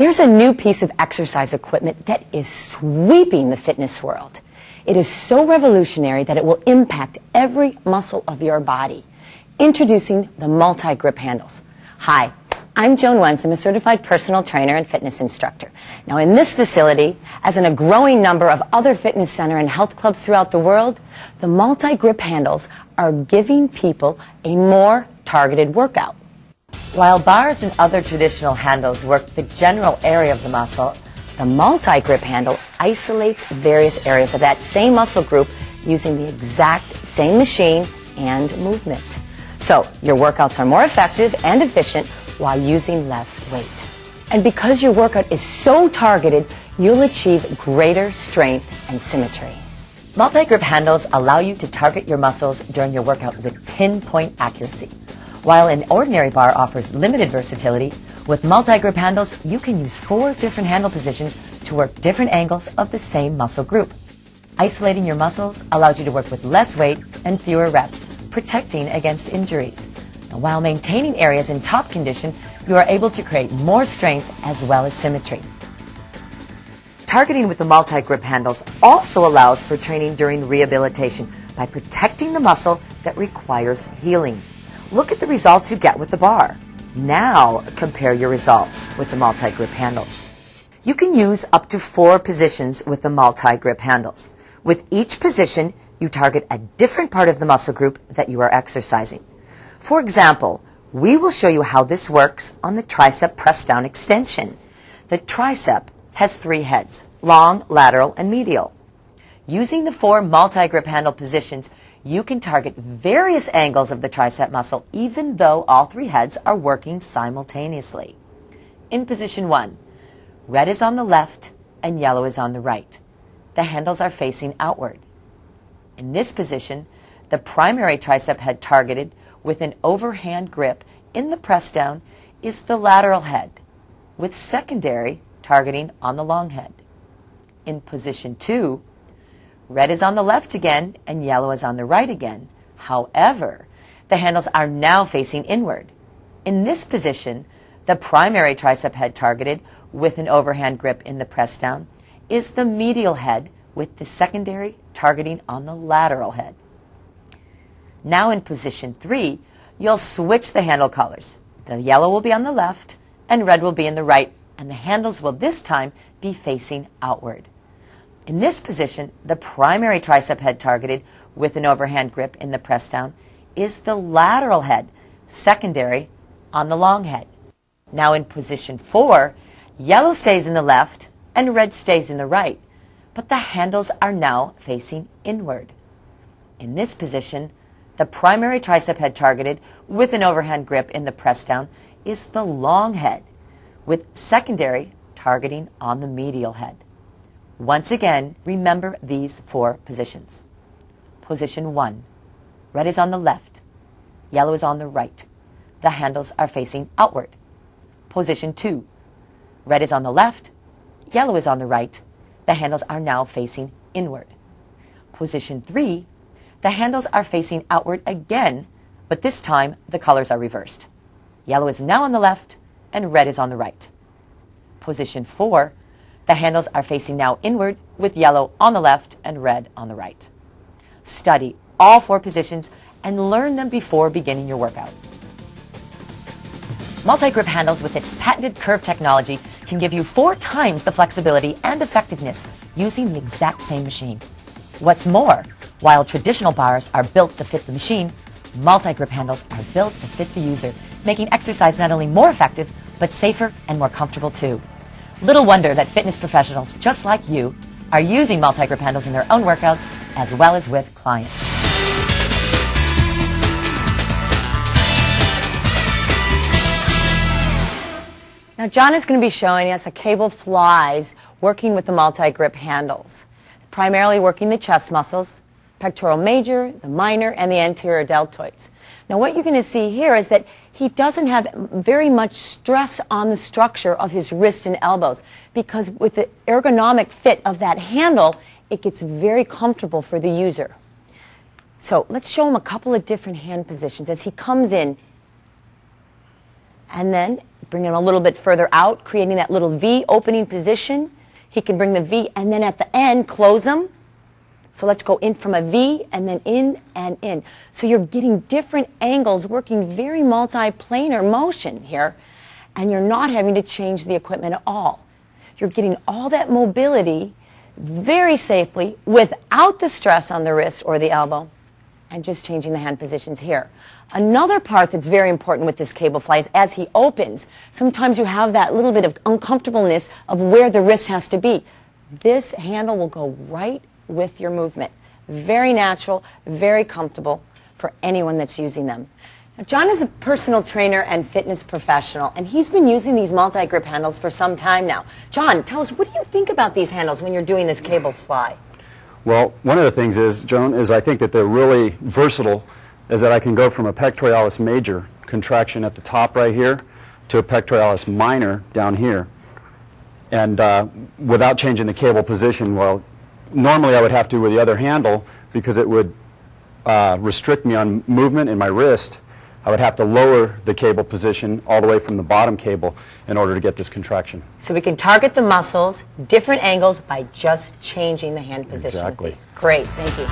There's a new piece of exercise equipment that is sweeping the fitness world. It is so revolutionary that it will impact every muscle of your body. Introducing the multi-grip handles. Hi, I'm Joan Wentz. I'm a certified personal trainer and fitness instructor. Now in this facility, as in a growing number of other fitness center and health clubs throughout the world, the multi-grip handles are giving people a more targeted workout. While bars and other traditional handles work the general area of the muscle, the multi-grip handle isolates various areas of that same muscle group using the exact same machine and movement. So your workouts are more effective and efficient while using less weight. And because your workout is so targeted, you'll achieve greater strength and symmetry. multi-grip handles allow you to target your muscles during your workout with pinpoint accuracy. While an ordinary bar offers limited versatility, with multi-grip handles, you can use 4 different handle positions to work different angles of the same muscle group. Isolating your muscles allows you to work with less weight and fewer reps, protecting against injuries. And while maintaining areas in top condition, you are able to create more strength as well as symmetry. Targeting with the multi-grip handles also allows for training during rehabilitation by protecting the muscle that requires healing. Look at the results you get with the bar. Now compare your results with the multi-grip handles. You can use up to 4 positions with the multi-grip handles. With each position, you target a different part of the muscle group that you are exercising. For example, we will show you how this works on the tricep press-down extension. The tricep has 3 heads, long, lateral, and medial. Using the 4 multi-grip handle positions, you can target various angles of the tricep muscle even though all 3 heads are working simultaneously. In position 1, red is on the left and yellow is on the right. The handles are facing outward. In this position, the primary tricep head targeted with an overhand grip in the press down is the lateral head, with secondary targeting on the long head. In position 2, red is on the left again and yellow is on the right again. However, the handles are now facing inward. In this position, the primary tricep head targeted with an overhand grip in the press down is the medial head with the secondary targeting on the lateral head. Now in position 3, you'll switch the handle colors. The yellow will be on the left and red will be in the right, and the handles will this time be facing outward. In this position, the primary tricep head targeted with an overhand grip in the press down is the lateral head, secondary on the long head. Now in position 4, yellow stays in the left and red stays in the right, but the handles are now facing inward. In this position, the primary tricep head targeted with an overhand grip in the press down is the long head, with secondary targeting on the medial head. Once again, remember these 4 positions. Position 1, red is on the left, yellow is on the right. The handles are facing outward. Position 2, red is on the left, yellow is on the right. The handles are now facing inward. Position 3, the handles are facing outward again, but this time the colors are reversed. Yellow is now on the left and red is on the right. Position 4, the handles are facing now inward with yellow on the left and red on the right. Study all 4 positions and learn them before beginning your workout. Multi-grip handles with its patented curve technology can give you 4 times the flexibility and effectiveness using the exact same machine. What's more, while traditional bars are built to fit the machine, multi-grip handles are built to fit the user, making exercise not only more effective, but safer and more comfortable too. Little wonder that fitness professionals just like you are using multi-grip handles in their own workouts as well as with clients. Now John is going to be showing us a cable flies working with the multi-grip handles, primarily working the chest muscles, pectoral major, the minor, and the anterior deltoids. Now what you're going to see here is that he doesn't have very much stress on the structure of his wrists and elbows because with the ergonomic fit of that handle, it gets very comfortable for the user. So let's show him a couple of different hand positions as he comes in and then bring him a little bit further out, creating that little V opening position. He can bring the V and then at the end close them. So let's go in from a V and then in and in. So you're getting different angles, working very multi-planar motion here, and you're not having to change the equipment at all. You're getting all that mobility very safely without the stress on the wrist or the elbow, and just changing the hand positions here. Another part that's very important with this cable fly is as he opens, sometimes you have that little bit of uncomfortableness of where the wrist has to be. This handle will go right with your movement. Very natural, very comfortable for anyone that's using them. Now, John is a personal trainer and fitness professional, and he's been using these multi-grip handles for some time now. John, tell us, what do you think about these handles when you're doing this cable fly? Well, one of the things is, Joan, is I think that they're really versatile, is that I can go from a pectoralis major contraction at the top right here to a pectoralis minor down here, and without changing the cable position. Well, normally I would have to with the other handle because it would restrict me on movement in my wrist. I would have to lower the cable position all the way from the bottom cable in order to get this contraction. So we can target the muscles, different angles, by just changing the hand position. Exactly. With these. Great, thank you.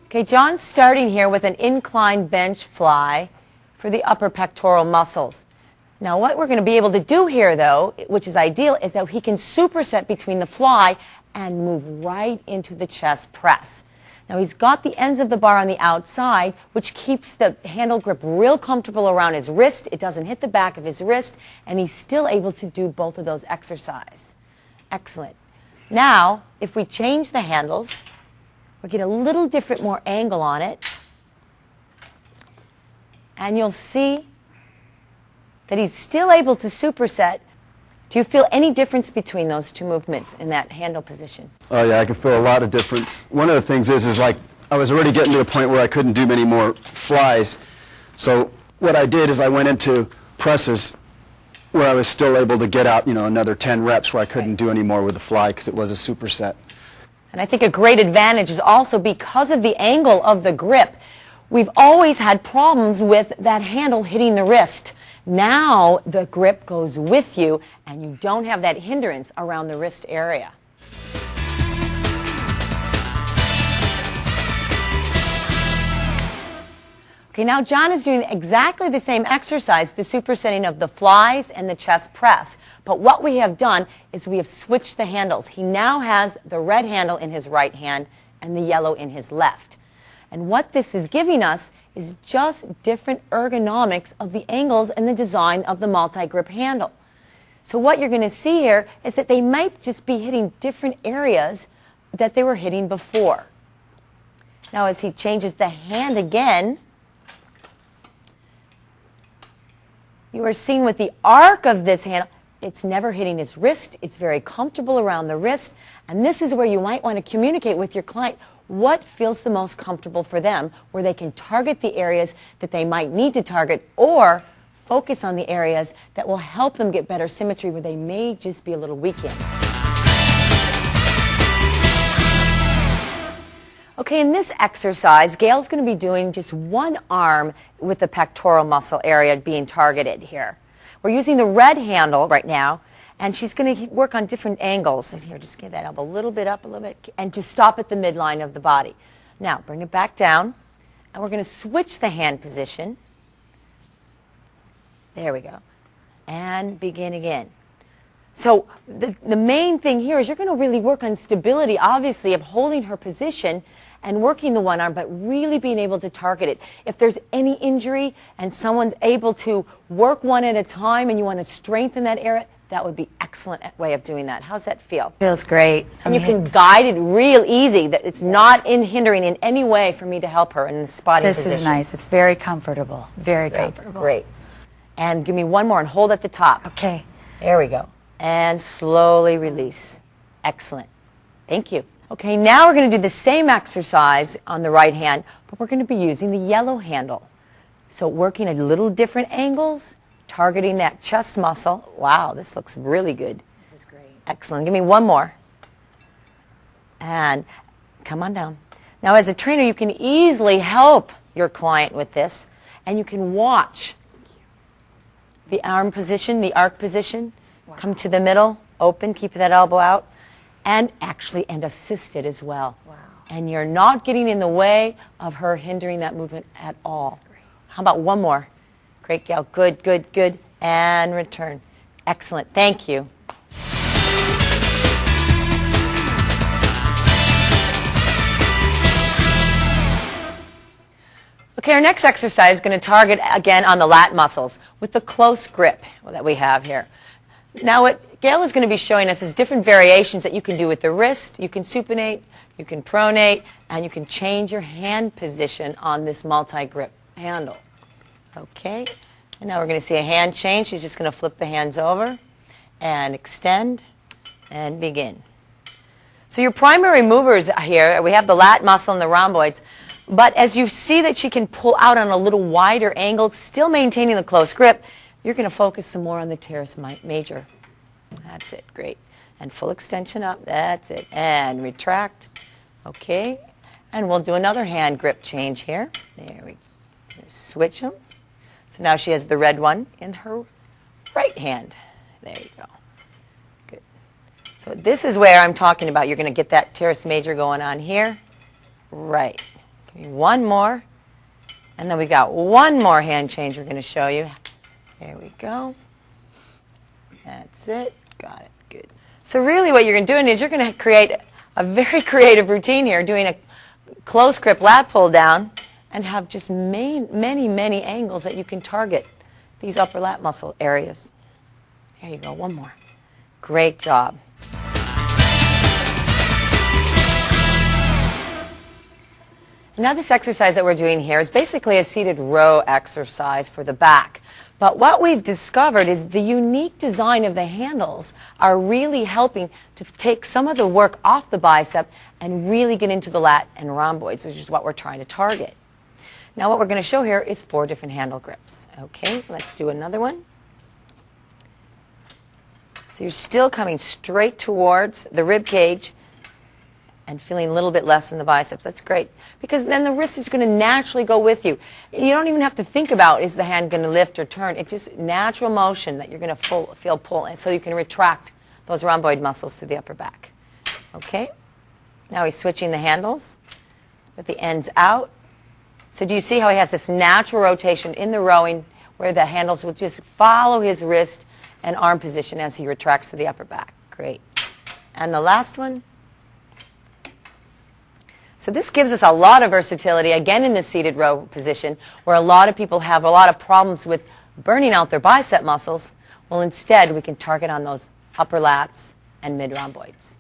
Okay, John's starting here with an inclined bench fly for the upper pectoral muscles. Now what we're going to be able to do here, though, which is ideal, is that he can superset between the fly and move right into the chest press. Now he's got the ends of the bar on the outside, which keeps the handle grip real comfortable around his wrist. It doesn't hit the back of his wrist, and he's still able to do both of those exercises. Excellent. Now, if we change the handles, we'll get a little different, more angle on it, and you'll see that he's still able to superset. Do you feel any difference between those two movements in that handle position? Oh yeah, I can feel a lot of difference. One of the things is like I was already getting to a point where I couldn't do many more flies. So what I did is I went into presses where I was still able to get out, another 10 reps where I couldn't do any more with the fly because it was a superset. And I think a great advantage is also because of the angle of the grip. We've always had problems with that handle hitting the wrist. Now the grip goes with you and you don't have that hindrance around the wrist area. Okay, now John is doing exactly the same exercise, the supersetting of the flies and the chest press. But what we have done is we have switched the handles. He now has the red handle in his right hand and the yellow in his left. And what this is giving us is just different ergonomics of the angles and the design of the multi-grip handle. So what you're going to see here is that they might just be hitting different areas that they were hitting before. Now as he changes the hand again, you are seeing with the arc of this handle, it's never hitting his wrist. It's very comfortable around the wrist. And this is where you might want to communicate with your client what feels the most comfortable for them, where they can target the areas that they might need to target or focus on the areas that will help them get better symmetry where they may just be a little weak in. Okay, in this exercise, Gail's going to be doing just one arm with the pectoral muscle area being targeted here. We're using the red handle right now, and she's going to work on different angles. And here, just get that elbow a little bit up, a little bit, and just stop at the midline of the body. Now, bring it back down, and we're going to switch the hand position. There we go. And begin again. So the main thing here is you're going to really work on stability, obviously, of holding her position and working the one arm, but really being able to target it. If there's any injury and someone's able to work one at a time and you want to strengthen that area, that would be an excellent way of doing that. How's that feel? Feels great. And you can guide it real easy, that it's not hindering in any way for me to help her in the spotting position. This is nice. It's very comfortable. Very comfortable. Great. And give me one more and hold at the top. Okay. There we go. And slowly release. Excellent. Thank you. Okay, now we're going to do the same exercise on the right hand, but we're going to be using the yellow handle. So working at little different angles, targeting that chest muscle. Wow, this looks really good. This is great. Excellent. Give me one more. And come on down. Now, as a trainer, you can easily help your client with this. And you can watch the arm position, the arc position, come to the middle, open, keep that elbow out, and assist it as well. Wow. And you're not getting in the way of her hindering that movement at all. How about one more? Great, Gail. Good, good, good. And return. Excellent. Thank you. Okay, our next exercise is going to target again on the lat muscles with the close grip that we have here. Now what Gail is going to be showing us is different variations that you can do with the wrist. You can supinate, you can pronate, and you can change your hand position on this multi-grip handle. Okay, and now we're going to see a hand change. She's just going to flip the hands over and extend and begin. So your primary movers here, we have the lat muscle and the rhomboids. But as you see that she can pull out on a little wider angle, still maintaining the close grip, you're going to focus some more on the teres major. That's it. Great. And full extension up. That's it. And retract. Okay. And we'll do another hand grip change here. There we go. Switch them. So now she has the red one in her right hand. There you go. Good. So this is where I'm talking about. You're going to get that teres major going on here. Right. Give me one more. And then we got one more hand change we're going to show you. There we go. That's it. Got it. Good. So really what you're doing is you're going to create a very creative routine here, doing a close grip lat pull down and have just many, many angles that you can target these upper lat muscle areas. There you go. One more. Great job. Now this exercise that we're doing here is basically a seated row exercise for the back. But what we've discovered is the unique design of the handles are really helping to take some of the work off the bicep and really get into the lat and rhomboids, which is what we're trying to target. Now what we're going to show here is 4 different handle grips. Okay, let's do another one. So you're still coming straight towards the rib cage and feeling a little bit less in the biceps. That's great, because then the wrist is going to naturally go with you. You don't even have to think about, is the hand going to lift or turn? It's just natural motion that you're going to feel pull, and so you can retract those rhomboid muscles through the upper back. Okay? Now he's switching the handles with the ends out. So do you see how he has this natural rotation in the rowing where the handles will just follow his wrist and arm position as he retracts to the upper back? Great. And the last one. So this gives us a lot of versatility, again in the seated row position, where a lot of people have a lot of problems with burning out their bicep muscles. Well, instead, we can target on those upper lats and mid rhomboids.